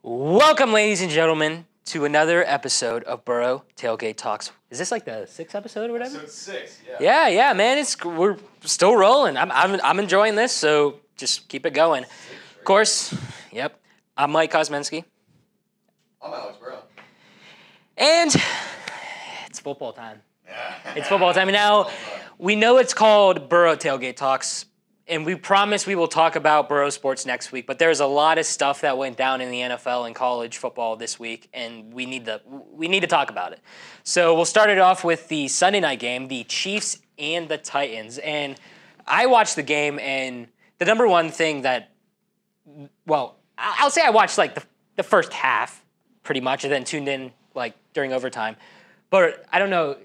Welcome, ladies and gentlemen, to another episode of Boro Tailgate Talks. Is this like the 6th episode or whatever? Episode 6, yeah. Yeah, man. We're still rolling. I'm enjoying this, so just keep it going. Of course, yep. I'm Mike Kozminski. I'm Alex Boro. And it's football time. It's football time. And now, we know it's called Boro Tailgate Talks, and we promise we will talk about Boro sports next week, but there's a lot of stuff that went down in the NFL and college football this week, and we need to talk about it. So we'll start it off with the Sunday night game, the Chiefs and the Titans. And I watched the game, and the number one thing that, well, I'll say I watched like the first half pretty much, and then tuned in like during overtime. But I don't know.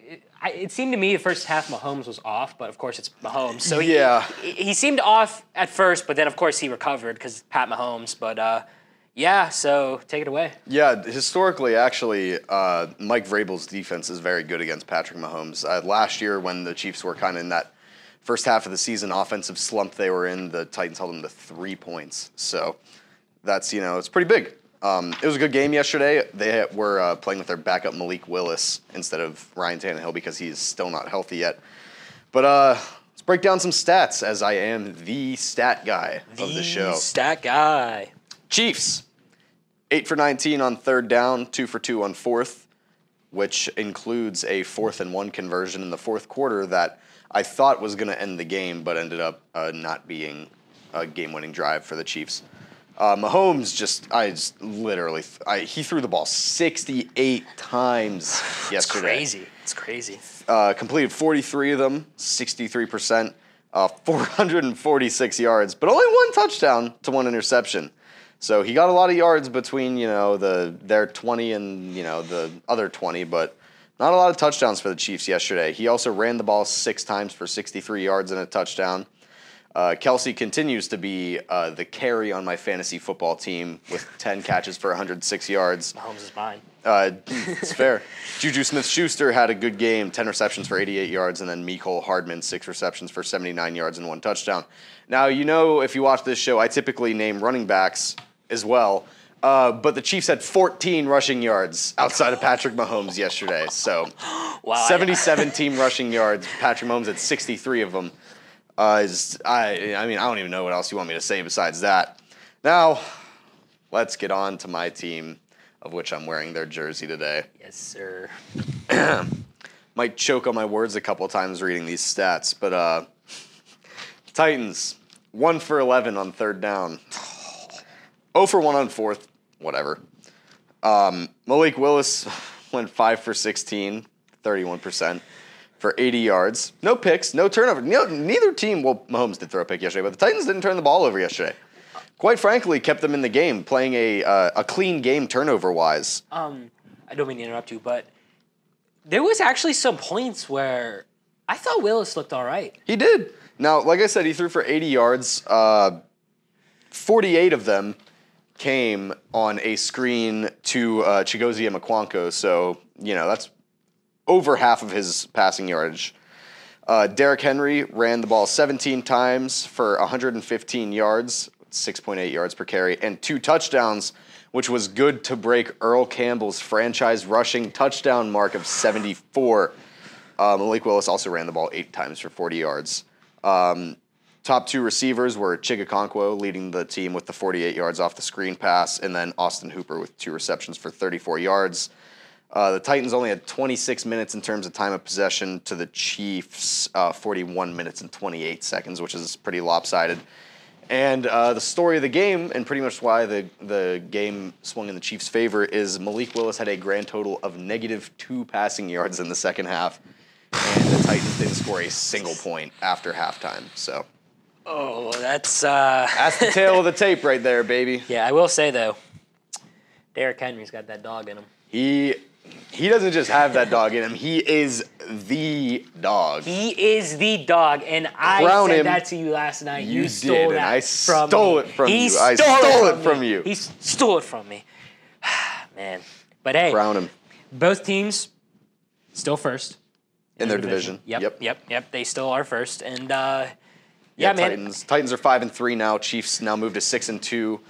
It seemed to me the first half Mahomes was off, but of course it's Mahomes. So he seemed off at first, but then of course he recovered because Pat Mahomes. But yeah, so take it away. Yeah, historically, actually, Mike Vrabel's defense is very good against Patrick Mahomes. Last year, when the Chiefs were kind of in that first half of the season offensive slump they were in, the Titans held them to 3 points. So that's, it's pretty big. It was a good game yesterday. They were playing with their backup Malik Willis instead of Ryan Tannehill because he's still not healthy yet. But let's break down some stats, as I am the stat guy of the show. Stat guy. Chiefs, 8 for 19 on third down, 2 for 2 on fourth, which includes a 4th and 1 conversion in the fourth quarter that I thought was going to end the game, but ended up not being a game-winning drive for the Chiefs. Mahomes he threw the ball 68 times yesterday. It's crazy. Completed 43 of them, 63%, 446 yards, but only 1 touchdown to 1 interception. So he got a lot of yards between, their 20 and, the other 20, but not a lot of touchdowns for the Chiefs yesterday. He also ran the ball 6 times for 63 yards and a touchdown. Kelsey continues to be the carry on my fantasy football team with 10 catches for 106 yards. Mahomes is mine. It's fair. Juju Smith-Schuster had a good game, 10 receptions for 88 yards, and then Mecole Hardman, 6 receptions for 79 yards and 1 touchdown. Now, if you watch this show, I typically name running backs as well, but the Chiefs had 14 rushing yards outside of Patrick Mahomes yesterday. So, wow, 77 team rushing yards. Patrick Mahomes had 63 of them. I don't even know what else you want me to say besides that. Now, let's get on to my team, of which I'm wearing their jersey today. Yes, sir. Might choke on my words a couple times reading these stats, but Titans, 1 for 11 on third down. 0 for 1 on fourth, whatever. Malik Willis went 5 for 16, 31%. For 80 yards. No picks, no turnover. Neither team, Mahomes did throw a pick yesterday, but the Titans didn't turn the ball over yesterday. Quite frankly, kept them in the game, playing a clean game turnover-wise. I don't mean to interrupt you, but there was actually some points where I thought Willis looked all right. He did. Now, like I said, he threw for 80 yards. 48 of them came on a screen to Chigozie Mokwanko, so, that's over half of his passing yardage. Derrick Henry ran the ball 17 times for 115 yards, 6.8 yards per carry, and 2 touchdowns, which was good to break Earl Campbell's franchise rushing touchdown mark of 74. Malik Willis also ran the ball 8 times for 40 yards. Top 2 receivers were Chigakonkwo leading the team with the 48 yards off the screen pass, and then Austin Hooper with 2 receptions for 34 yards. The Titans only had 26 minutes in terms of time of possession to the Chiefs, 41 minutes and 28 seconds, which is pretty lopsided. And the story of the game, and pretty much why the game swung in the Chiefs' favor, is Malik Willis had a grand total of -2 passing yards in the second half, and the Titans didn't score a single point after halftime. So, that's the tail of the tape right there, baby. Yeah, I will say though, Derrick Henry's got that dog in him. He doesn't just have that dog in him. He is the dog. He is the dog, and I said that to you last night. You stole that from me. I stole it from you. I stole it from you. He stole it from me. Man. But hey, crown him. Both teams still first. In their division. Yep. They still are first. And, man. Titans are 5-3 now. Chiefs now move to 6-2.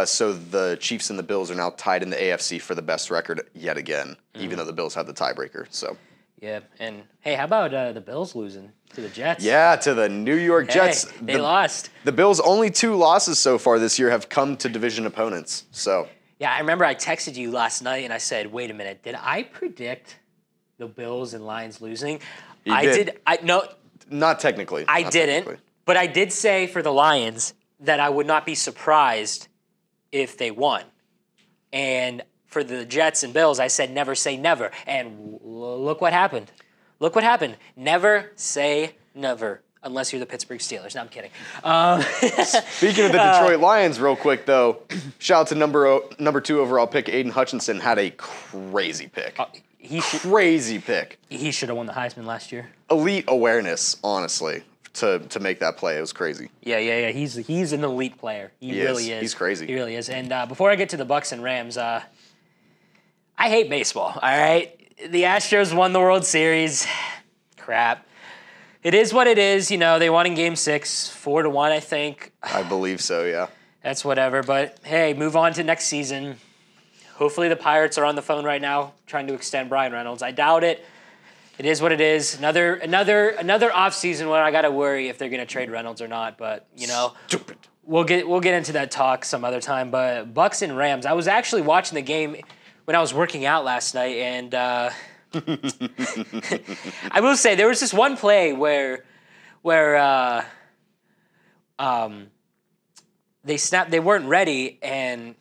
So the Chiefs and the Bills are now tied in the AFC for the best record yet again, even though the Bills have the tiebreaker. So. Yeah, and hey, how about the Bills losing to the Jets? Yeah, to the New York Jets. They lost. The Bills' only 2 losses so far this year have come to division opponents. So. Yeah, I remember I texted you last night and I said, "Wait a minute, did I predict the Bills and Lions losing?" You did. No, not technically. I didn't. But I did say for the Lions that I would not be surprised if they won. And for the Jets and Bills, I said never say never. And look what happened. Look what happened. Never say never. Unless you're the Pittsburgh Steelers. No, I'm kidding. Speaking of the Detroit Lions, real quick, though, shout out to number 2 overall pick, Aiden Hutchinson, had a crazy pick. Crazy pick. He should have won the Heisman last year. Elite awareness, honestly, to make that play. It was crazy. Yeah. He's an elite player. He really is. He's crazy. He really is. And before I get to the Bucks and Rams, I hate baseball, all right? The Astros won the World Series. Crap. It is what it is. You know, they won in Game 6, 4-1, I think. I believe so, yeah. That's whatever. But, hey, move on to next season. Hopefully the Pirates are on the phone right now trying to extend Brian Reynolds. I doubt it. It is what it is. Another offseason where I got to worry if they're going to trade Reynolds or not. But, you know. Stupid. We'll get into that talk some other time. But Bucks and Rams. I was actually watching the game when I was working out last night, and I will say there was this one play where they weren't ready, and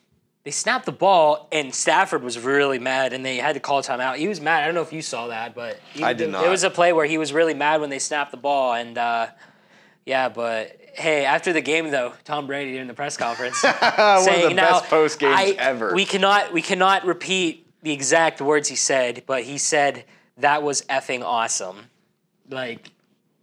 they snapped the ball, and Stafford was really mad, and they had to call a timeout. He was mad. I don't know if you saw that, but I did not. There was a play where he was really mad when they snapped the ball, and yeah, but hey, after the game though, Tom Brady during the press conference one saying, of the best post games ever. We cannot repeat the exact words he said, but he said that was effing awesome. Like,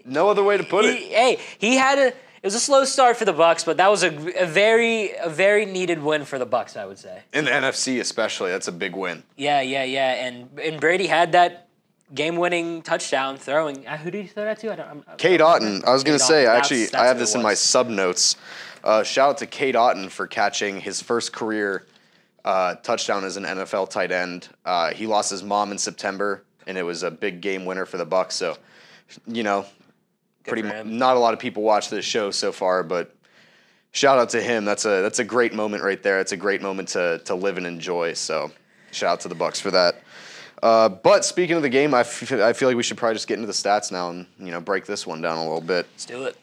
no other way to put it. Hey, it was a slow start for the Bucs, but that was a very needed win for the Bucs, I would say. In the NFC especially, that's a big win. Yeah. And Brady had that game-winning touchdown throwing. Who did he throw that to? Cade Otton. I was going to say, actually, I have this in my sub-notes. Shout out to Cade Otton for catching his first career touchdown as an NFL tight end. He lost his mom in September, and it was a big game winner for the Bucs. So, you know, not a lot of people watch this show so far, but shout out to him. That's a great moment right there. It's a great moment to live and enjoy. So, shout out to the Bucs for that. But speaking of the game, I feel like we should probably just get into the stats now and break this one down a little bit. Let's do it.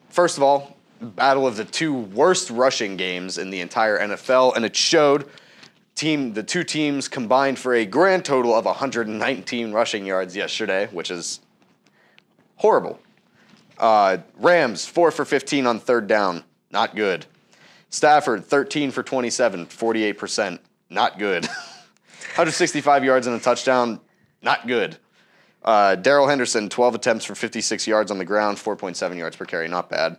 First of all, battle of the 2 worst rushing games in the entire NFL, and it showed. The 2 teams combined for a grand total of 119 rushing yards yesterday, which is horrible. Rams 4 for 15 on 3rd down, not good. Stafford 13 for 27, 48%, not good. 165 yards and a touchdown, not good. Darrell Henderson, 12 attempts for 56 yards on the ground, 4.7 yards per carry, not bad.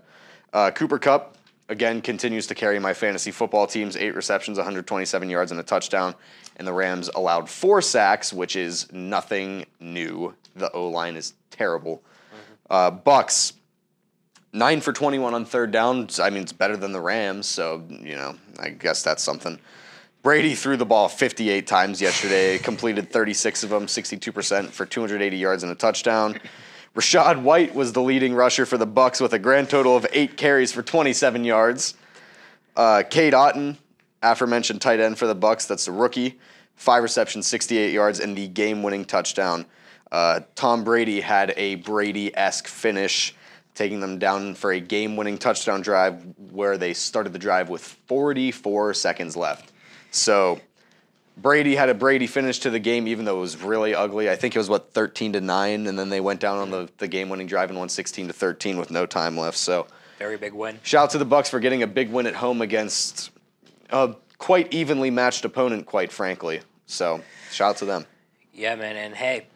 Cooper Kupp, again, continues to carry my fantasy football teams, 8 receptions, 127 yards and a touchdown. And the Rams allowed 4 sacks, which is nothing new. The O-line is terrible. Bucks, 9 for 21 on 3rd down. I mean, it's better than the Rams, so, I guess that's something. Brady threw the ball 58 times yesterday, completed 36 of them, 62% for 280 yards and a touchdown. Rachaad White was the leading rusher for the Bucs with a grand total of 8 carries for 27 yards. Cade Otton, aforementioned tight end for the Bucs, that's the rookie, 5 receptions, 68 yards, and the game-winning touchdown. Tom Brady had a Brady-esque finish, taking them down for a game-winning touchdown drive where they started the drive with 44 seconds left. So Brady had a Brady finish to the game, even though it was really ugly. I think it was, 13-9, and then they went down on the game-winning drive and won 16-13 with no time left. So very big win. Shout out to the Bucs for getting a big win at home against a quite evenly matched opponent, quite frankly. So shout out to them. Yeah, man, and hey,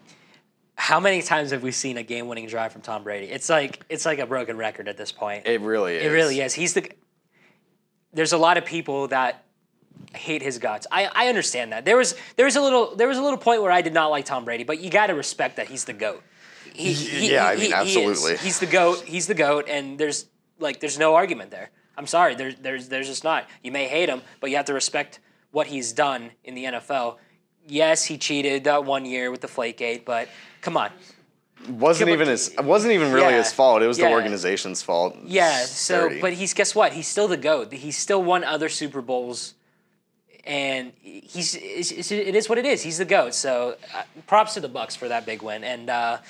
how many times have we seen a game-winning drive from Tom Brady? It's like a broken record at this point. It really is. It really is. There's a lot of people that hate his guts. I understand that. There was a little point where I did not like Tom Brady, but you got to respect that he's the GOAT. Absolutely. He's the GOAT. He's the GOAT, and there's no argument there. I'm sorry, there's just not. You may hate him, but you have to respect what he's done in the NFL. Yes, he cheated that 1 year with the Deflategate, but come on. It wasn't even really his fault. It was the organization's fault. Yeah. So, but guess what? He's still the GOAT. He's still won other Super Bowls, and it is what it is. He's the GOAT. So, props to the Bucs for that big win. And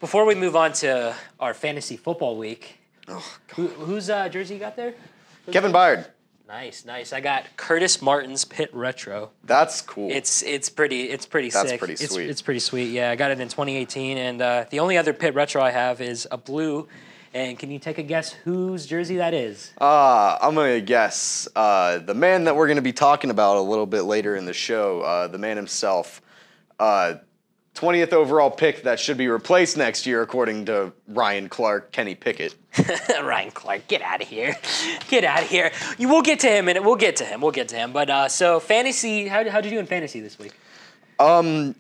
before we move on to our fantasy football week, whose jersey you got there? Kevin Byard. Nice. I got Curtis Martin's Pit Retro. That's cool. It's pretty sick. That's pretty sweet. It's pretty sweet. Yeah, I got it in 2018, and the only other Pit Retro I have is a blue. And can you take a guess whose jersey that is? I'm gonna guess the man that we're gonna be talking about a little bit later in the show. The man himself. 20th overall pick that should be replaced next year, according to Ryan Clark, Kenny Pickett. Ryan Clark, get out of here. Get out of here. We'll get to him, and we'll get to him. But so fantasy, how'd you do in fantasy this week? We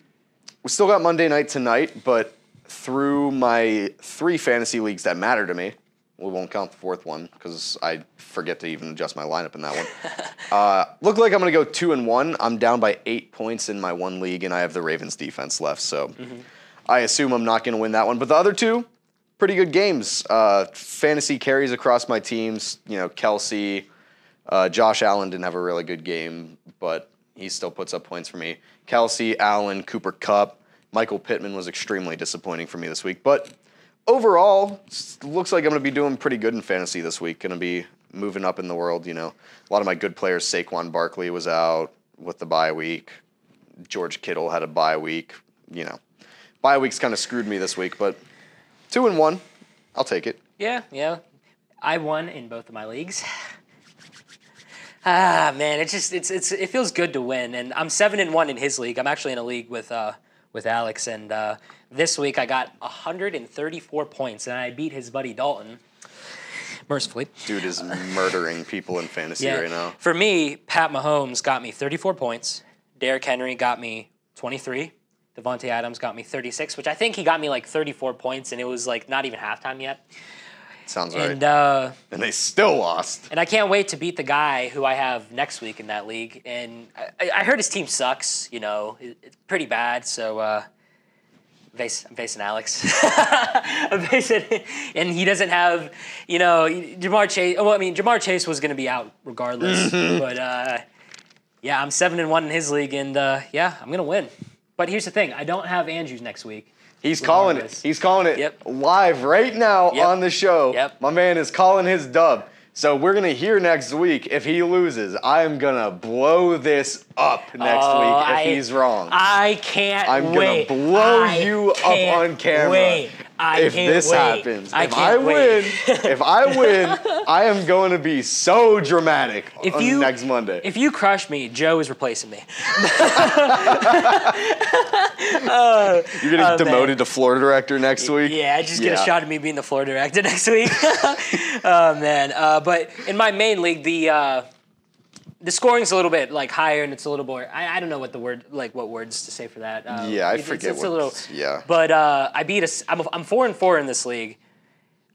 still got Monday night tonight, but through my 3 fantasy leagues that matter to me, we won't count the 4th one because I forget to even adjust my lineup in that one. Look like I'm going to go 2-1. I'm down by 8 points in my 1 league, and I have the Ravens defense left, so I assume I'm not going to win that one. But the other 2, pretty good games. Fantasy carries across my teams. You know, Kelsey, Josh Allen didn't have a really good game, but he still puts up points for me. Kelsey, Allen, Cooper Kupp, Michael Pittman was extremely disappointing for me this week, but overall, looks like I'm going to be doing pretty good in fantasy this week. Going to be moving up in the world, you know. A lot of my good players, Saquon Barkley was out with the bye week. George Kittle had a bye week. You know, bye weeks kind of screwed me this week, but 2-1, I'll take it. Yeah. I won in both of my leagues. Man, it feels good to win, and I'm 7-1 in his league. I'm actually in a league with Alex, and this week I got 134 points, and I beat his buddy Dalton, mercifully. Dude is murdering people in fantasy right now. For me, Pat Mahomes got me 34 points. Derrick Henry got me 23. Devontae Adams got me 36, which I think he got me like 34 points, and it was like not even halftime yet. Sounds right. And they still lost. And I can't wait to beat the guy who I have next week in that league. And I heard his team sucks, you know. It's pretty bad, so I'm facing Alex. And he doesn't have, you know, Jamar Chase. Well, I mean, Jamar Chase was going to be out regardless. But, yeah, I'm 7-1 in his league, and, yeah, I'm going to win. But here's the thing. I don't have Andrews next week. He's calling it. He's calling it live right now on the show. My man is calling his dub. So we're going to hear next week if he loses. I'm going to blow this up next week if he's wrong. I can't wait. I'm going to blow you up on camera if this happens. If I win, I am going to be so dramatic next Monday. If you crush me, Joe is replacing me. You're getting demoted to floor director next week? Yeah, I just get a shot at me being the floor director next week. Oh, man. But in my main league, the scoring's a little bit like higher, and it's a little more. I don't know what what words to say for that. I forget. It's a little. Yeah. But I beat I'm 4-4 in this league.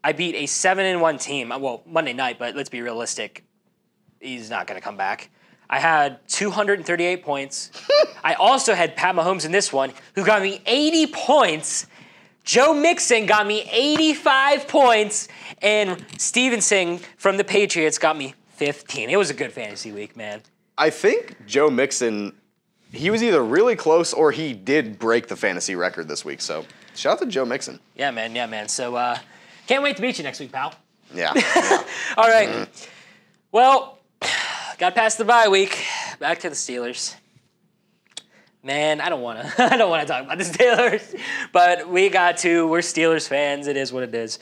I beat a 7-1 team. Well, Monday night, but let's be realistic. He's not going to come back. I had 238 points. I also had Pat Mahomes in this one, who got me 80 points. Joe Mixon got me 85 points, and Stevenson from the Patriots got me 15. It was a good fantasy week, man. I think Joe Mixon, he was either really close or he did break the fantasy record this week. So shout out to Joe Mixon. Yeah, man. So can't wait to meet you next week, pal. Yeah. All right. Well, got past the bye week. Back to the Steelers. Man, I don't want to talk about the Steelers, but we're Steelers fans. It is what it is.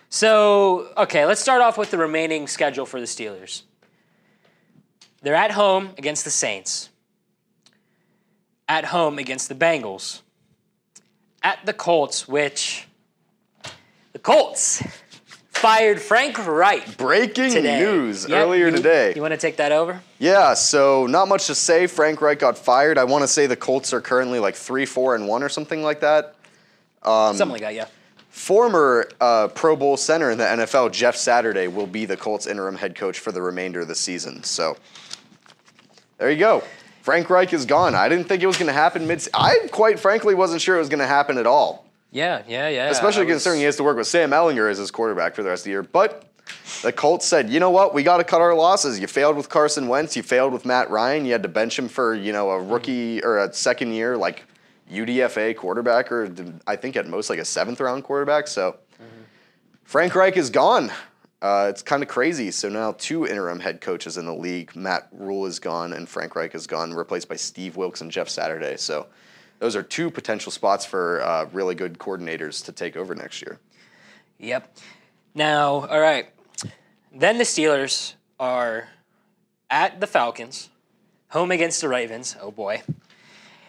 So, okay, let's start off with the remaining schedule for the Steelers. They're at home against the Saints. At home against the Bengals. At the Colts, which the Colts fired Frank Reich. Breaking news earlier today. You want to take that over? Yeah, so not much to say. Frank Reich got fired. I want to say the Colts are currently like 3-4-1 or something like that. Something like that, yeah. Former Pro Bowl center in the NFL, Jeff Saturday, will be the Colts interim head coach for the remainder of the season. So there you go. Frank Reich is gone. I didn't think it was going to happen I quite frankly wasn't sure it was going to happen at all. Yeah. Especially considering he has to work with Sam Ellinger as his quarterback for the rest of the year. But the Colts said, you know what? We got to cut our losses. You failed with Carson Wentz. You failed with Matt Ryan. You had to bench him for, a rookie or a second year, UDFA quarterback, or I think at most a 7th-round quarterback. So Frank Reich is gone. It's kind of crazy. So now 2 interim head coaches in the league. Matt Rule is gone and Frank Reich is gone, replaced by Steve Wilkes and Jeff Saturday. So those are 2 potential spots for really good coordinators to take over next year. Yep. Now, all right. Then the Steelers are at the Falcons, home against the Ravens. Oh, boy.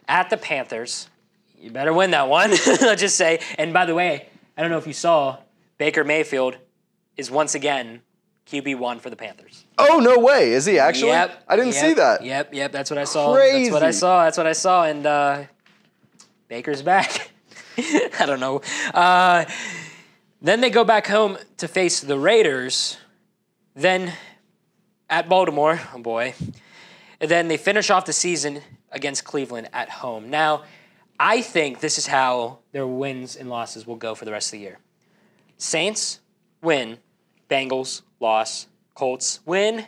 At the Panthers. You better win that one, let's just say. And by the way, I don't know if you saw, Baker Mayfield is once again QB1 for the Panthers. Oh, no way. Is he actually? Yep. I didn't see that. Yep. That's what I saw. Crazy. That's what I saw. And Baker's back. I don't know. Then they go back home to face the Raiders. Then at Baltimore. Oh, boy. And then they finish off the season against Cleveland at home. Now, I think this is how their wins and losses will go for the rest of the year. Saints win, Bengals loss, Colts win,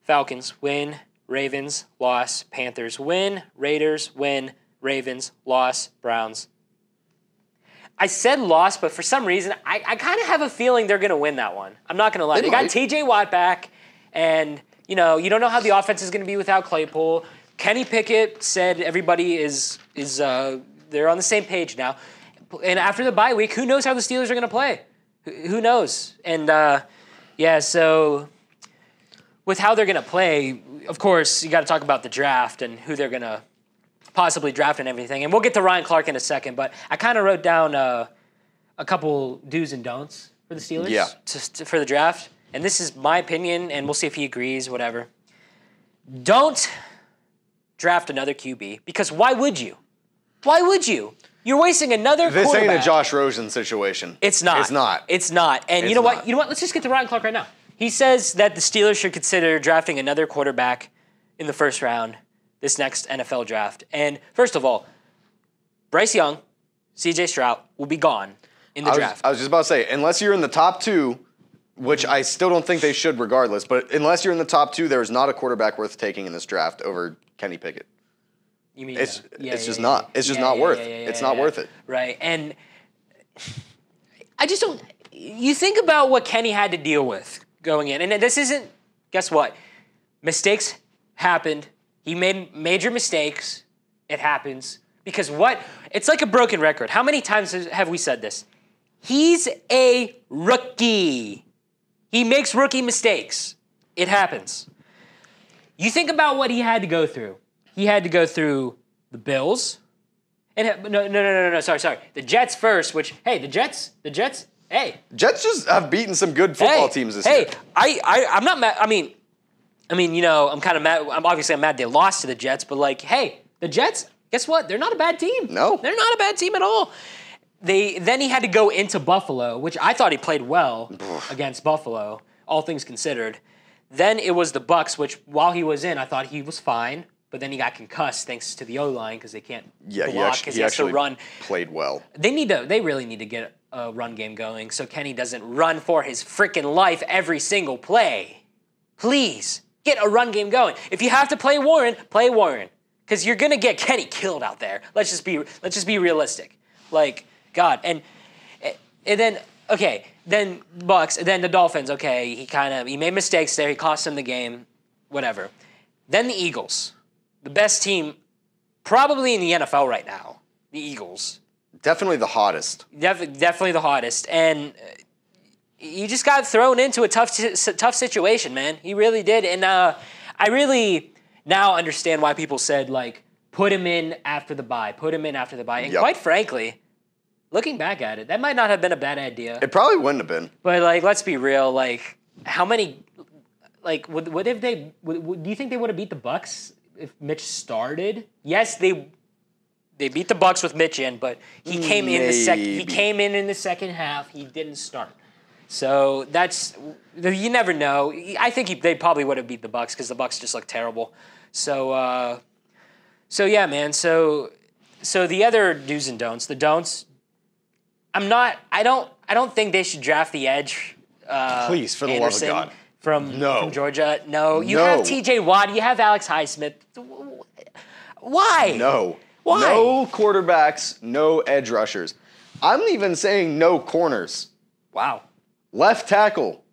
Falcons win, Ravens loss, Panthers win, Raiders win, Ravens loss, Browns. I said loss, but for some reason, I kind of have a feeling they're going to win that one. I'm not going to lie. They got T.J. Watt back, and, you don't know how the offense is going to be without Claypool. Kenny Pickett said everybody is they're on the same page now. And after the bye week, who knows how the Steelers are going to play? Who knows? And, so with how they're going to play, of course, you got to talk about the draft and who they're going to possibly draft and everything. And we'll get to Ryan Clark in a second, but I kind of wrote down a couple do's and don'ts for the Steelers for the draft. And this is my opinion, and we'll see if he agrees, whatever. Don't draft another QB, because why would you? Why would you? You're wasting another quarterback. This ain't a Josh Rosen situation. It's not. It's not. It's not. And you know what? Let's just get to Ryan Clark right now. He says that the Steelers should consider drafting another quarterback in the first round this next NFL draft. And first of all, Bryce Young, C.J. Stroud will be gone in the draft. I was just about to say, unless you're in the top 2, which I still don't think they should regardless, but unless you're in the top 2, there is not a quarterback worth taking in this draft over Kenny Pickett. You mean it's just not. It's just not worth. It's not worth it. Right. And I just don't. You think about what Kenny had to deal with going in, and this isn't. Guess what? Mistakes happened. He made major mistakes. It happens because what? It's like a broken record. How many times have we said this? He's a rookie. He makes rookie mistakes. It happens. You think about what he had to go through. He had to go through the Bills. And no, sorry. The Jets first, which, hey, the Jets, hey. Jets just have beaten some good football teams this year. Hey, I'm not mad. I mean, I'm kind of mad. I'm mad they lost to the Jets, but hey, the Jets, guess what? They're not a bad team. No. They're not a bad team at all. Then he had to go into Buffalo, which I thought he played well against Buffalo, all things considered. Then it was the Bucs, which while he was in, I thought he was fine, but then he got concussed thanks to the O-line because they can't block because he has to run. Played well. They really need to get a run game going so Kenny doesn't run for his freaking life every single play. Please, get a run game going. If you have to play Warren, because you're gonna get Kenny killed out there. Let's just be realistic. God, and then then Bucs, then the Dolphins. Okay, he made mistakes there. He cost them the game, whatever. Then the Eagles, the best team probably in the NFL right now. The Eagles, definitely the hottest. Definitely the hottest, and he just got thrown into a tough situation, man. He really did, and I really now understand why people said put him in after the bye, and quite frankly. Looking back at it, that might not have been a bad idea. It probably wouldn't have been. But let's be real. How many? What if they? Do you think they would have beat the Bucs if Mitch started? Yes, they They beat the Bucks with Mitch in, but he came in the second. He Maybe. came in the second half. He didn't start. So you never know. I think they probably would have beat the Bucks because the Bucks just look terrible. So yeah, man. So the other do's and don'ts. The don'ts. I don't think they should draft the edge. Please, for the Anderson love of God. From Georgia. No, you have T.J. Watt. You have Alex Highsmith. Why? No. Why? No quarterbacks, no edge rushers. I'm even saying no corners. Wow. Left tackle,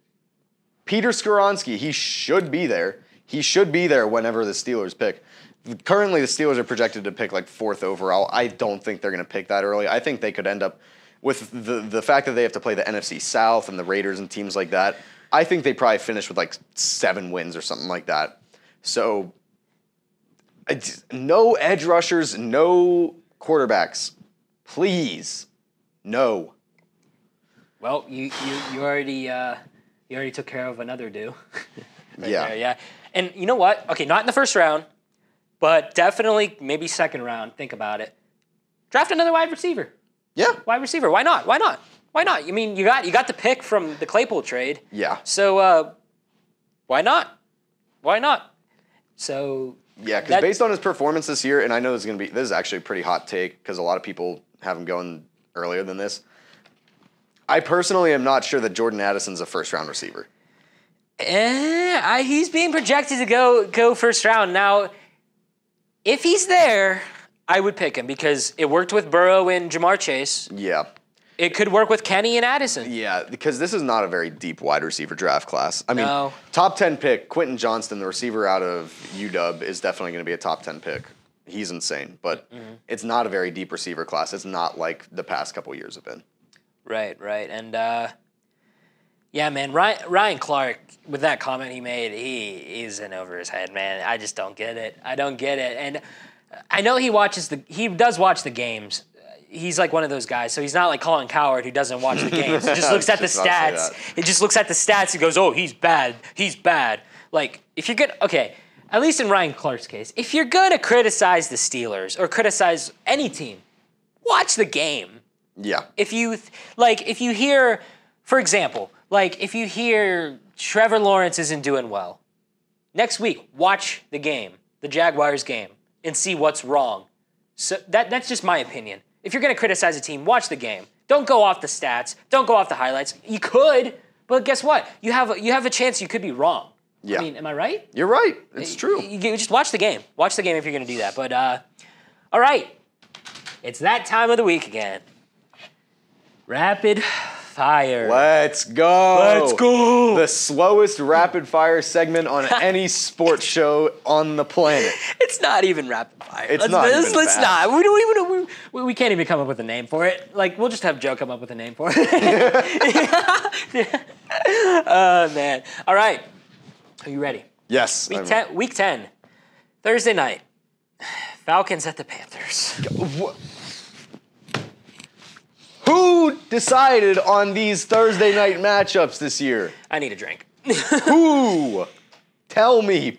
Peter Skoronski. He should be there. He should be there whenever the Steelers pick. Currently, the Steelers are projected to pick like 4th overall. I don't think they're going to pick that early. I think they could end up with the fact that they have to play the NFC South and the Raiders and teams like that. I think they probably finish with like 7 wins or something like that. So, no edge rushers, no quarterbacks. Please. No. Well, you already took care of another do. Yeah. There, yeah. And you know what? Okay, not in the first round, but definitely maybe second round. Think about it. Draft another wide receiver. Yeah. Wide receiver. Why not? Why not? Why not? I mean, you got the pick from the Claypool trade. Yeah. So why not? Why not? So yeah, because based on his performance this year, and I know this is actually a pretty hot take because a lot of people have him going earlier than this. I personally am not sure that Jordan Addison's a first-round receiver. He's being projected to go first round. Now, if he's there, I would pick him because it worked with Burrow and Jamar Chase. Yeah. It could work with Kenny and Addison. Yeah, because this is not a very deep wide receiver draft class. I mean, No. top 10 pick, Quentin Johnston, the receiver out of UW, is definitely going to be a top 10 pick. He's insane, but it's not a very deep receiver class. It's not like the past couple years have been. Right. And, yeah, man, Ryan Clark, with that comment he made, he's in over his head, man. I just don't get it. I don't get it. And I know he does watch the games. He's like one of those guys, so he's not like Colin Coward who doesn't watch the games. He just looks at the stats. He just looks at the stats and goes, oh, he's bad. He's bad. Like, if you're good, okay, at least in Ryan Clark's case, if you're going to criticize the Steelers or criticize any team, watch the game. Yeah. If you hear, for example, if you hear Trevor Lawrence isn't doing well, next week, watch the game, the Jaguars game, and see what's wrong. So that's just my opinion. If you're going to criticize a team, watch the game. Don't go off the stats. Don't go off the highlights. You could, but guess what? You have a chance you could be wrong. Yeah. I mean, am I right? You're right. It's true. You just watch the game. Watch the game if you're going to do that. But, all right. It's that time of the week again. Rapid fire. Let's go. Let's go. The slowest rapid fire segment on any sports show on the planet. It's not even rapid fire. Let's Let's not. We don't even. We can't even come up with a name for it. Like, we'll just have Joe come up with a name for it. Oh man. All right. Are you ready? Yes. Week 10. Thursday night. Falcons at the Panthers. Who decided on these Thursday night matchups this year? I need a drink. Who? Tell me,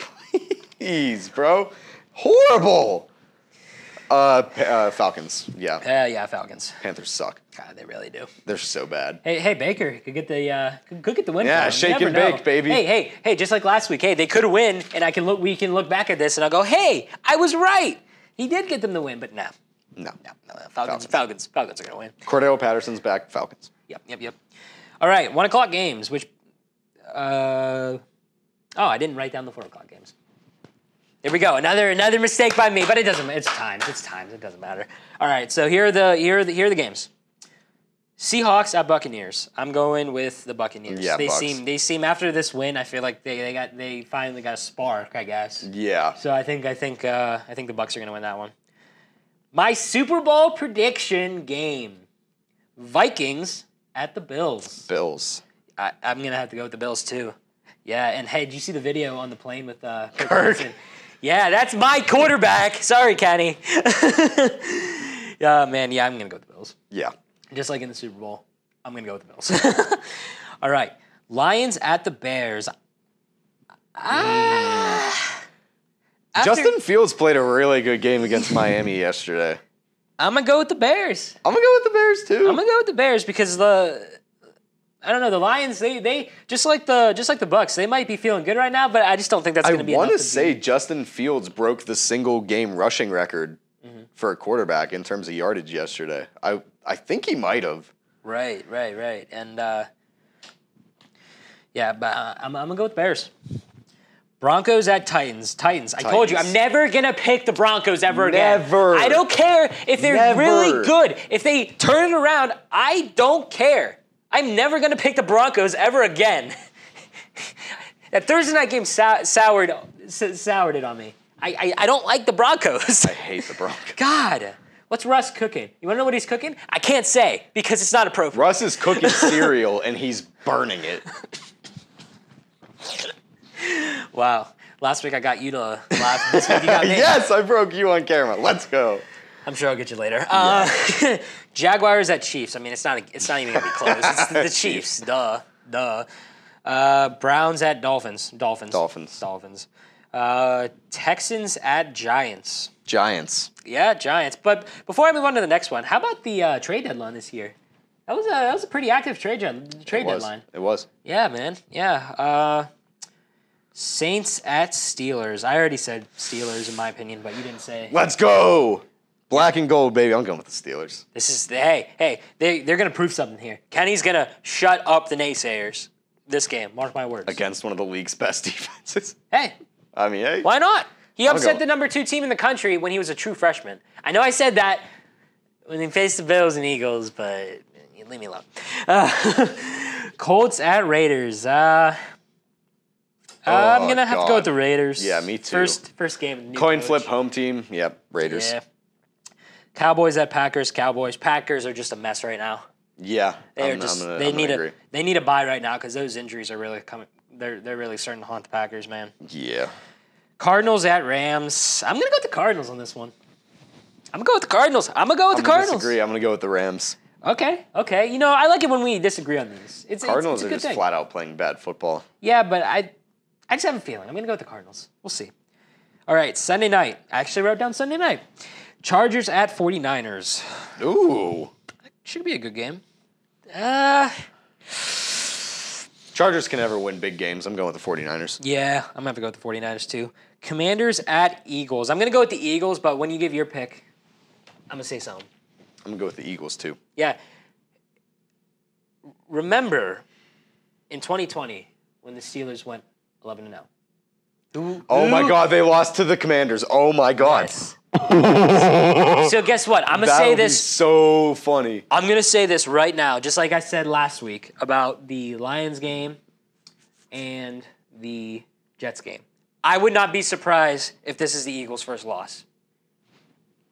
please, bro. Horrible. Falcons. Yeah. Yeah, Falcons. Panthers suck. God, they really do. They're so bad. Hey, Baker could get the win. Yeah, for them. shake You and never know. bake, baby. Hey, just like last week. Hey, they could win, and we can look back at this, and I'll go, hey, I was right. He did get them the win, but no. No. Falcons are gonna win. Cordell Patterson's back. Falcons. Yep. All right, 1 o'clock games. Which, I didn't write down the 4 o'clock games. There we go. Another mistake by me, but it doesn't. It's times. It doesn't matter. All right, so here are the games. Seahawks at Buccaneers. I'm going with the Buccaneers. Yeah, they Bucs. seem after this win. I feel like they finally got a spark, I guess. Yeah. So I think the Bucs are gonna win that one. My Super Bowl prediction game: Vikings at the Bills. Bills. I'm gonna have to go with the Bills too. Yeah, and hey, did you see the video on the plane with Kirk? Yeah, that's my quarterback. Sorry, Kenny. Yeah, man. Yeah, I'm gonna go with the Bills. Yeah. Just like in the Super Bowl, I'm gonna go with the Bills. All right, Lions at the Bears. Justin Fields played a really good game against Miami yesterday. I'm going to go with the Bears. I'm going to go with the Bears, too. I'm going to go with the Bears because I don't know, the Lions, they just like the Bucks, they might be feeling good right now, but I just don't think that's going to be enough. I want to say Justin Fields broke the single game rushing record for a quarterback in terms of yardage yesterday. I think he might have. Right. And but I'm going to go with Bears. Broncos at Titans. I told you, I'm never going to pick the Broncos ever again. Never. I don't care if they're really good. If they turn it around, I don't care. I'm never going to pick the Broncos ever again. That Thursday night game soured it on me. I don't like the Broncos. I hate the Broncos. God. What's Russ cooking? You want to know what he's cooking? I can't say because it's not appropriate. Russ is cooking cereal and he's burning it. Wow. Last week I got you to laugh. This week you got me. Yes, I broke you on camera. Let's go. I'm sure I'll get you later. Jaguars at Chiefs. I mean, it's not even gonna be close. It's the Chiefs. Duh. Browns at Dolphins. Texans at Giants. Yeah, Giants. But before I move on to the next one, how about the trade deadline this year? That was a pretty active trade deadline. It was. Yeah, man. Yeah. Saints at Steelers. I already said Steelers in my opinion, but you didn't say. Let's go. Black and gold, baby. I'm going with the Steelers. This is they're gonna prove something here. Kenny's gonna shut up the naysayers this game. Mark my words. Against one of the league's best defenses. Hey. I mean, hey. Why not? He upset the number 2 team in the country when he was a true freshman. I know I said that when he faced the Bills and Eagles, but leave me alone. Colts at Raiders. I'm gonna have to go with the Raiders. Yeah, me too. First game. Coin flip home team. Yep, Raiders. Yeah. Cowboys at Packers. Packers are just a mess right now. Yeah, they need a bye right now because those injuries are really coming. They're really starting to haunt the Packers, man. Yeah. Cardinals at Rams. I'm gonna go with the Cardinals on this one. I'm gonna go with the Cardinals. I'm gonna disagree. I'm gonna go with the Rams. Okay. You know, I like it when we disagree on these. Cardinals it's a are good just thing. flat out playing bad football. Yeah, but I just have a feeling. I'm gonna go with the Cardinals. We'll see. All right, Sunday night. I actually wrote down Sunday night. Chargers at 49ers. Ooh. Should be a good game. Chargers can never win big games. I'm going with the 49ers. Yeah, I'm going to have to go with the 49ers too. Commanders at Eagles. I'm going to go with the Eagles, but when you give your pick, I'm going to say something. I'm going to go with the Eagles too. Yeah. Remember, in 2020, when the Steelers went 11-0. Oh my God, they lost to the Commanders. Oh my God. Yes. So guess what? I'm going to say this. Be so funny. I'm going to say this right now, just like I said last week about the Lions game and the Jets game. I would not be surprised if this is the Eagles' first loss.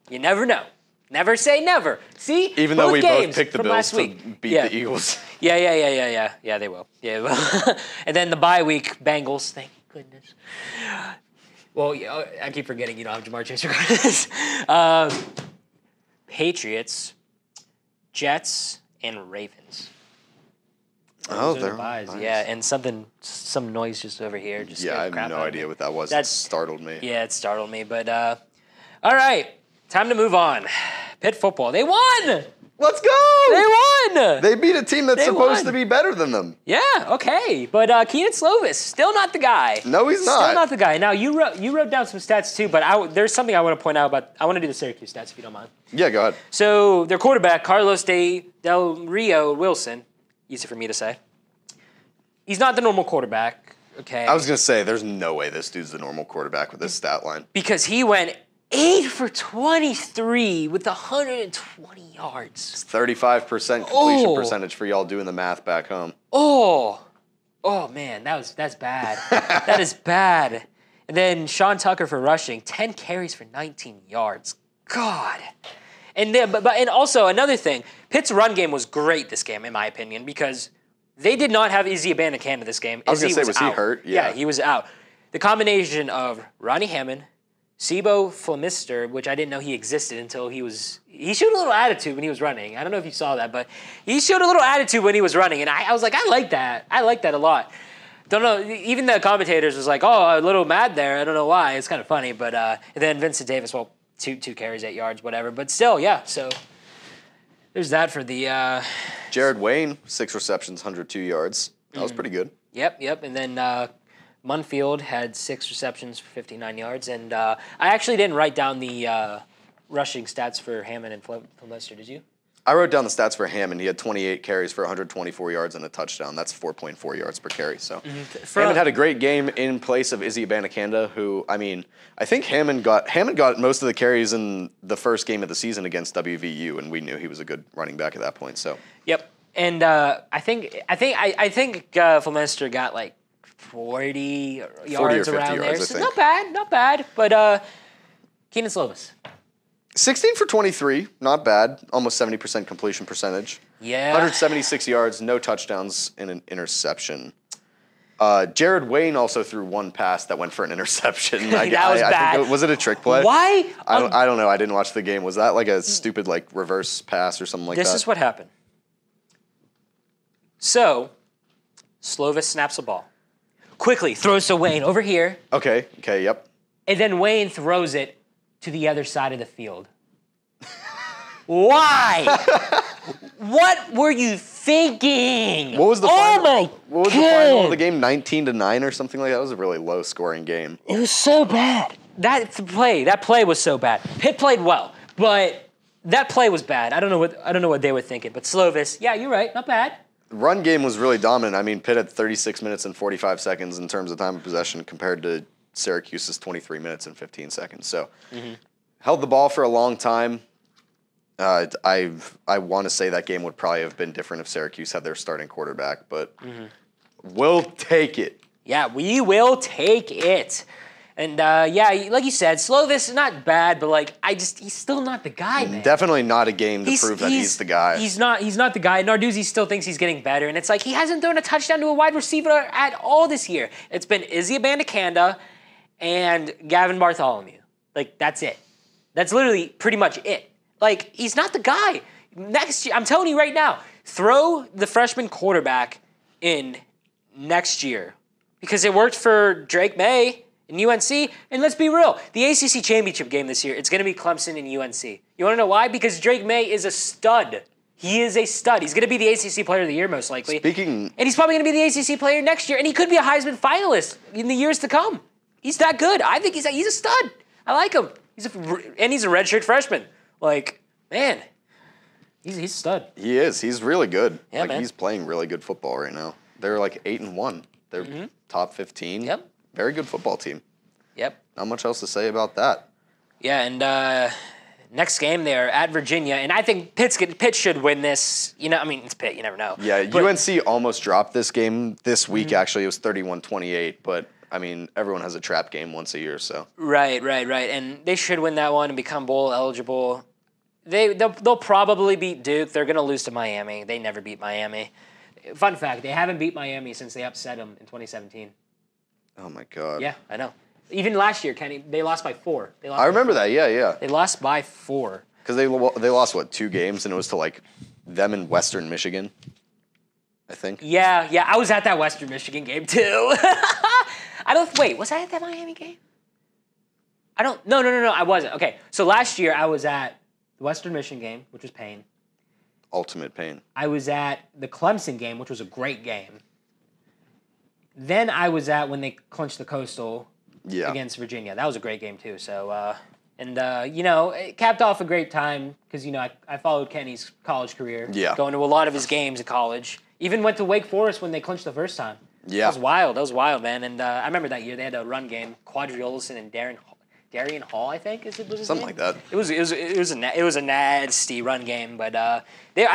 You never know. Never say never. See? Even though we both picked the Bills to beat the Eagles. Yeah, they will. Yeah, they will. And then the bye week, Bengals. Thank goodness. Well, yeah, I keep forgetting you don't have Jamar Chase regardless. Patriots, Jets, and Ravens. They're buys. Nice. Yeah, and some noise just over here. Just I have no idea what that was. That startled me. Yeah, it startled me. But all right, time to move on. Pitt football, they won. Let's go! They won! They beat a team that's supposed to be better than them. Yeah, okay. But Keenan Slovis, still not the guy. No, he's not. Still not the guy. Now, you wrote down some stats too, but there's something I want to point out about. I want to do the Syracuse stats if you don't mind. Yeah, go ahead. So, their quarterback, Carlos Del Rio Wilson, easy for me to say. He's not the normal quarterback, okay? I was going to say, there's no way this dude's the normal quarterback with this stat line. Because he went 8 for 23 with 120 yards. It's 35% completion percentage for y'all doing the math back home. Oh man, that's bad. That is bad. And then Sean Tucker for rushing, 10 carries for 19 yards. God. And then, and also another thing, Pitt's run game was great this game, in my opinion, because they did not have Izzy Abanikanda this game. I was going to say, was he hurt? Yeah, he was out. The combination of Ronnie Hammond, Sibo Flemister, which I didn't know he existed until he showed a little attitude when he was running. I don't know if you saw that, but he showed a little attitude when he was running, and I was like, I like that. I like that a lot. Don't know, even the commentators was like, oh, a little mad there. I don't know why. It's kind of funny, but and then Vincent Davis, well, two carries, 8 yards, whatever. But still, yeah. So there's that for the. Jared Wayne, 6 receptions, 102 yards. That was pretty good. Yep. And then Munfield had 6 receptions for 59 yards. And I actually didn't write down the rushing stats for Hammond and Lester, did you? I wrote down the stats for Hammond. He had 28 carries for 124 yards and a touchdown. That's 4.4 yards per carry. So Hammond had a great game in place of Izzy Abanikanda, who, I mean, I think Hammond got most of the carries in the first game of the season against WVU, and we knew he was a good running back at that point. So yep, and I think Fulminster got like 40 yards around there. So not bad. But Keenan Slovis. 16 for 23, not bad. Almost 70% completion percentage. Yeah. 176 yards, no touchdowns, and an interception. Jared Wayne also threw 1 pass that went for an interception. That was bad. Was it a trick play? Why? I don't know. I didn't watch the game. Was that like a stupid like reverse pass or something like that? This is what happened. So, Slovis snaps the ball. Quickly throws to Wayne over here. Okay, yep. And then Wayne throws it to the other side of the field. Why? What were you thinking? What was the final? What was the God. final of the game? 19-9 or something like that. It was a really low scoring game. It was so bad. That play was so bad. Pitt played well, but that play was bad. I don't know what they were thinking. But Slovis, yeah, you're right, not bad. The run game was really dominant. I mean, Pitt had 36 minutes and 45 seconds in terms of time of possession compared to Syracuse's 23 minutes and 15 seconds. So held the ball for a long time. I want to say that game would probably have been different if Syracuse had their starting quarterback, but we'll take it. Yeah, we will take it. And yeah, like you said, Slovis is not bad, but like he's still not the guy, man. Definitely not a game to prove that he's the guy. He's not the guy. Narduzzi still thinks he's getting better, and it's like he hasn't thrown a touchdown to a wide receiver at all this year. It's been Izzy Abanikanda and Gavin Bartholomew. Like, that's it. That's literally pretty much it. Like, he's not the guy. Next year, I'm telling you right now, throw the freshman quarterback in next year. Because it worked for Drake May in UNC. And let's be real, the ACC championship game this year, it's going to be Clemson and UNC. You want to know why? Because Drake May is a stud. He is a stud. He's going to be the ACC Player of the Year, most likely. And he's probably going to be the ACC Player next year. And he could be a Heisman finalist in the years to come. He's that good. I think he's a stud. I like him. He's a redshirt freshman. Like, man, he's a stud. He is. He's really good. Yeah, man. He's playing really good football right now. They're like 8-1. They're top 15. Yep. Very good football team. Yep. Not much else to say about that. Yeah, and next game they're at Virginia, and I think Pitt should win this. You know, I mean, it's Pitt. You never know. Yeah, but UNC almost dropped this game this week. Actually, it was 31-28, but I mean, everyone has a trap game once a year, so. Right. And they should win that one and become bowl eligible. They'll probably beat Duke. They're going to lose to Miami. They never beat Miami. Fun fact, they haven't beat Miami since they upset them in 2017. Oh, my God. Yeah, I know. Even last year, Kenny, they lost by 4. I remember that, yeah. They lost by 4. Because they lost, 2 games, and it was to, like, them in Western Michigan, I think. Yeah, I was at that Western Michigan game, too. Wait, was I at that Miami game? No, I wasn't. Okay, so last year I was at the Western Michigan game, which was pain. Ultimate pain. I was at the Clemson game, which was a great game. Then I was at when they clinched the Coastal against Virginia. That was a great game, too. So, it capped off a great time because, I followed Kenny's college career. Yeah. Going to a lot of his games in college. Even went to Wake Forest when they clinched the first time. Yeah. That was wild, man. And I remember that year they had a run game. Quadri Olson and Darian Hall, I think, was his Something name? like that. It was a nasty run game, but I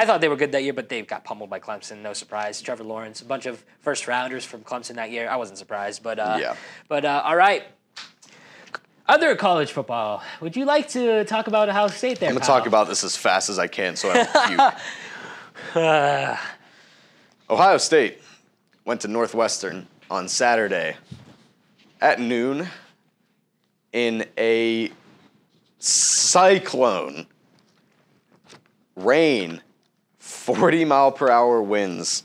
thought they were good that year, but they got pummeled by Clemson. No surprise. Trevor Lawrence, a bunch of first rounders from Clemson that year. I wasn't surprised, but all right. Other college football. Would you like to talk about Ohio State there? I'm gonna talk about this as fast as I can, so I don't puke. Ohio State went to Northwestern on Saturday at noon in a cyclone. Rain, 40-mile-per-hour winds.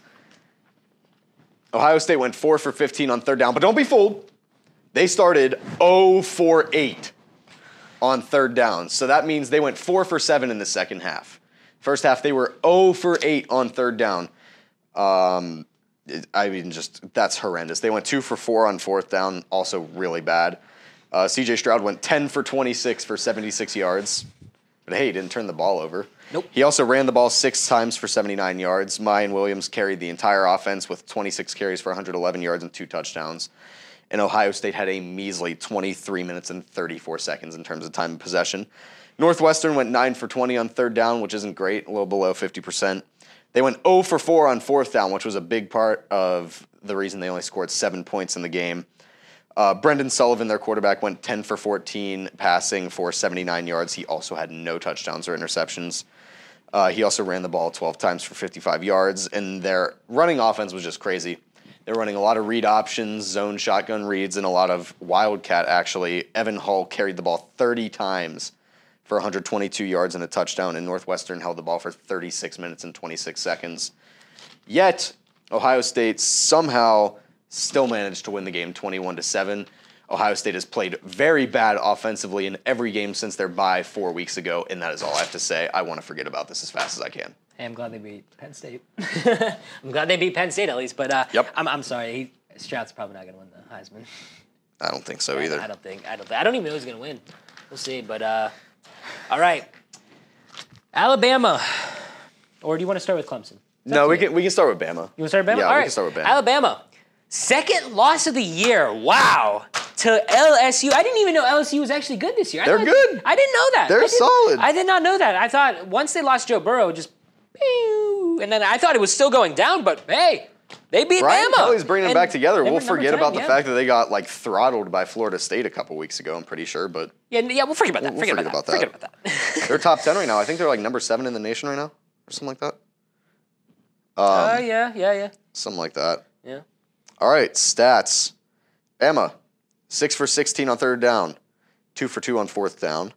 Ohio State went 4 for 15 on third down, but don't be fooled. They started 0 for 8. on third down. So that means they went 4 for 7 in the second half. First half, they were 0 for 8 on third down. That's horrendous. They went 2 for 4 on fourth down, also really bad. C.J. Stroud went 10 for 26 for 76 yards. But hey, he didn't turn the ball over. Nope. He also ran the ball 6 times for 79 yards. Mayan Williams carried the entire offense with 26 carries for 111 yards and 2 touchdowns. And Ohio State had a measly 23 minutes and 34 seconds in terms of time of possession. Northwestern went 9 for 20 on third down, which isn't great, a little below 50%. They went 0 for 4 on fourth down, which was a big part of the reason they only scored 7 points in the game. Brendan Sullivan, their quarterback, went 10 for 14 passing for 79 yards. He also had no touchdowns or interceptions. He also ran the ball 12 times for 55 yards, and their running offense was just crazy. They were running a lot of read options, zone shotgun reads, and a lot of wildcat, actually. Evan Hull carried the ball 30 times for 122 yards and a touchdown, and Northwestern held the ball for 36 minutes and 26 seconds. Yet, Ohio State somehow still managed to win the game 21-7. Ohio State has played very bad offensively in every game since their bye 4 weeks ago, and that is all I have to say. I want to forget about this as fast as I can. Hey, I'm glad they beat Penn State. I'm glad they beat Penn State at least, but Yep. I'm sorry. Stroud's probably not going to win the Heisman. I don't think so either. I don't even know who's going to win. We'll see, but all right. Alabama. Or do you want to start with Clemson? No, we can start with Bama. You want to start with Bama? Yeah, all we right. can start with Bama. Alabama. Second loss of the year. Wow. To LSU. I didn't even know LSU was actually good this year. They're good. I didn't know that. They're solid. I did not know that. I thought once they lost Joe Burrow, just pew, and then I thought it was still going down, but hey, they beat Brian Bama. Kelly's bringing them back together. We'll forget about the yeah. fact that they got throttled by Florida State a couple weeks ago, I'm pretty sure, but Yeah, we'll forget about that. Forget about that. Forget about that. They're top 10 right now. I think they're number 7 in the nation right now, or something like that. Yeah. Something like that. Yeah. All right, stats. Bama, 6 for 16 on third down, 2 for 2 on fourth down.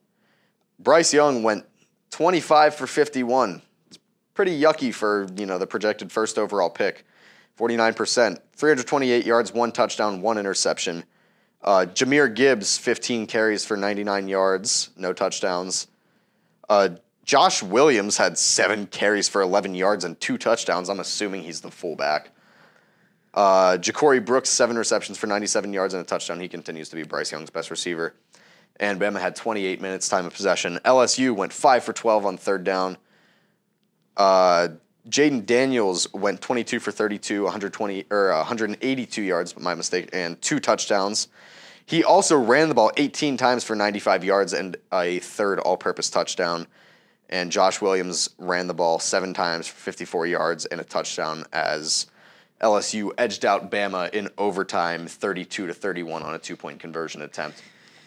Bryce Young went 25 for 51. It's pretty yucky for, the projected first overall pick. 49%, 328 yards, 1 touchdown, 1 interception. Jahmyr Gibbs, 15 carries for 99 yards, no touchdowns. Josh Williams had 7 carries for 11 yards and 2 touchdowns. I'm assuming he's the fullback. Ja'Cory Brooks, 7 receptions for 97 yards and a touchdown. He continues to be Bryce Young's best receiver. And Bama had 28 minutes time of possession. LSU went 5 for 12 on third down. Jaden Daniels went 22 for 32, 182 yards, my mistake, and 2 touchdowns. He also ran the ball 18 times for 95 yards and a third all-purpose touchdown. And Josh Williams ran the ball 7 times for 54 yards and a touchdown as LSU edged out Bama in overtime 32-31 on a 2-point conversion attempt.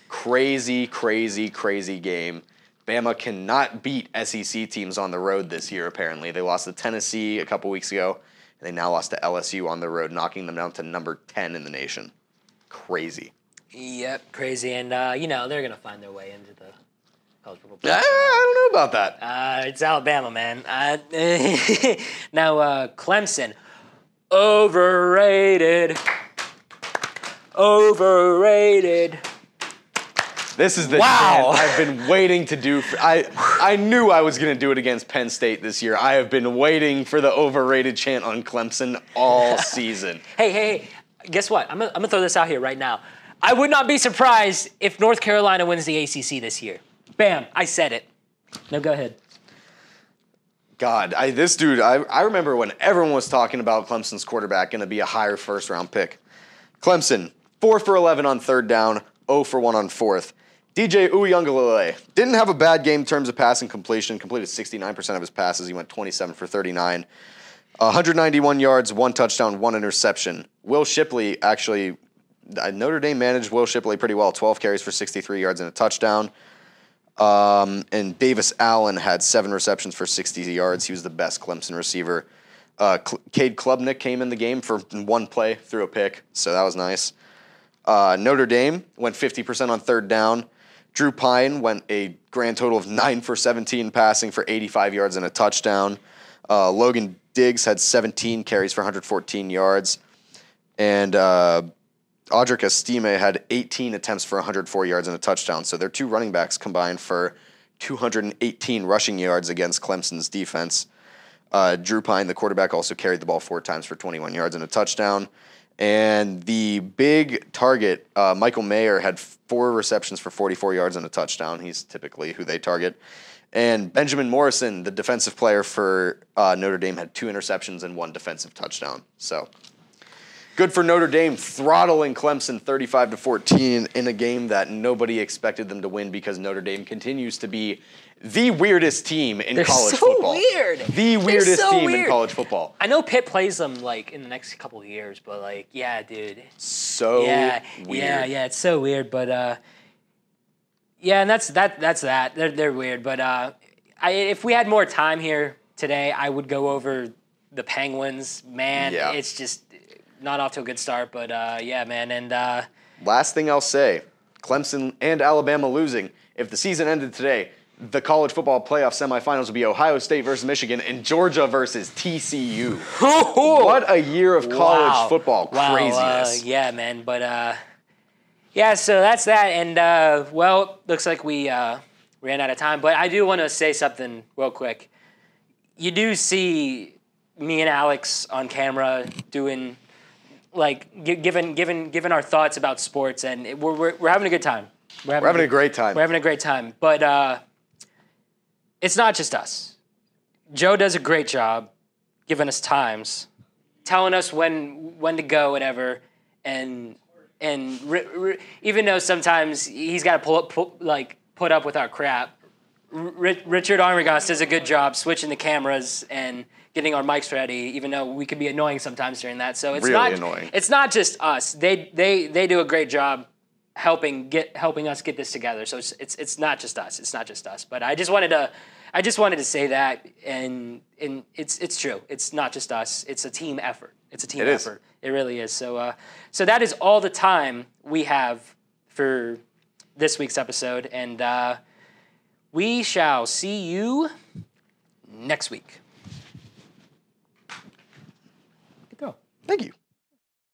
Crazy, crazy, crazy game. Bama cannot beat SEC teams on the road this year, apparently. They lost to Tennessee a couple weeks ago, and they now lost to LSU on the road, knocking them down to number 10 in the nation. Crazy. Yep, crazy. And, they're going to find their way into the college football playoff. I don't know about that. It's Alabama, man. Now, Clemson. Overrated. This is the Wow. chant I've been waiting to do. I knew I was going to do it against Penn State this year. I have been waiting for the overrated chant on Clemson all season. Hey, guess what? I'm gonna throw this out here right now. I would not be surprised if North Carolina wins the ACC this year. Bam, I said it. No, go ahead. God, I remember when everyone was talking about Clemson's quarterback going to be a higher first-round pick. Clemson, 4 for 11 on third down, 0 for 1 on fourth. DJ Uiagalelei didn't have a bad game in terms of passing completion, completed 69% of his passes. He went 27 for 39. 191 yards, 1 touchdown, 1 interception. Will Shipley, actually, Notre Dame managed Will Shipley pretty well, 12 carries for 63 yards and a touchdown. And Davis Allen had 7 receptions for 60 yards. He was the best Clemson receiver. Cade Klubnik came in the game for 1 play, threw a pick, so that was nice. Notre Dame went 50% on third down. Drew Pine went a grand total of 9 for 17 passing for 85 yards and a touchdown. Logan Diggs had 17 carries for 114 yards. And Audric Estime had 18 attempts for 104 yards and a touchdown. So their 2 running backs combined for 218 rushing yards against Clemson's defense. Drew Pine, the quarterback, also carried the ball 4 times for 21 yards and a touchdown. And the big target, Michael Mayer, had 4 receptions for 44 yards and a touchdown. He's typically who they target. And Benjamin Morrison, the defensive player for Notre Dame, had 2 interceptions and 1 defensive touchdown. So good for Notre Dame, throttling Clemson 35-14 in a game that nobody expected them to win because Notre Dame continues to be the weirdest team in college football. Weird. The weirdest team in college football. I know Pitt plays them like in the next couple of years, but like, yeah, dude. So weird. Yeah, it's so weird. But yeah, and that's that. They're weird. But if we had more time here today, I would go over the Penguins. Man, it's just not off to a good start. But yeah, man. And last thing I'll say, Clemson and Alabama losing. If the season ended today, the college football playoff semifinals will be Ohio State versus Michigan and Georgia versus TCU. What a year of college football craziness. Yeah, man. But yeah, so that's that. And well, looks like we ran out of time. But I do want to say something real quick. You do see me and Alex on camera doing like giving our thoughts about sports, and we're having a good time. We're having a great time. We're having a great time. But it's not just us. Joe does a great job giving us times, telling us when to go, whatever, and even though sometimes he's got to put up with our crap, Richard Armagos does a good job switching the cameras and getting our mics ready, even though we can be annoying sometimes during that. So it's really annoying. It's not just us. They do a great job helping us get this together. So it's not just us. It's not just us. But I just wanted to say that, and it's true. It's not just us. It's a team effort. It's a team effort. It really is. So so that is all the time we have for this week's episode, and we shall see you next week. Good go. Thank you.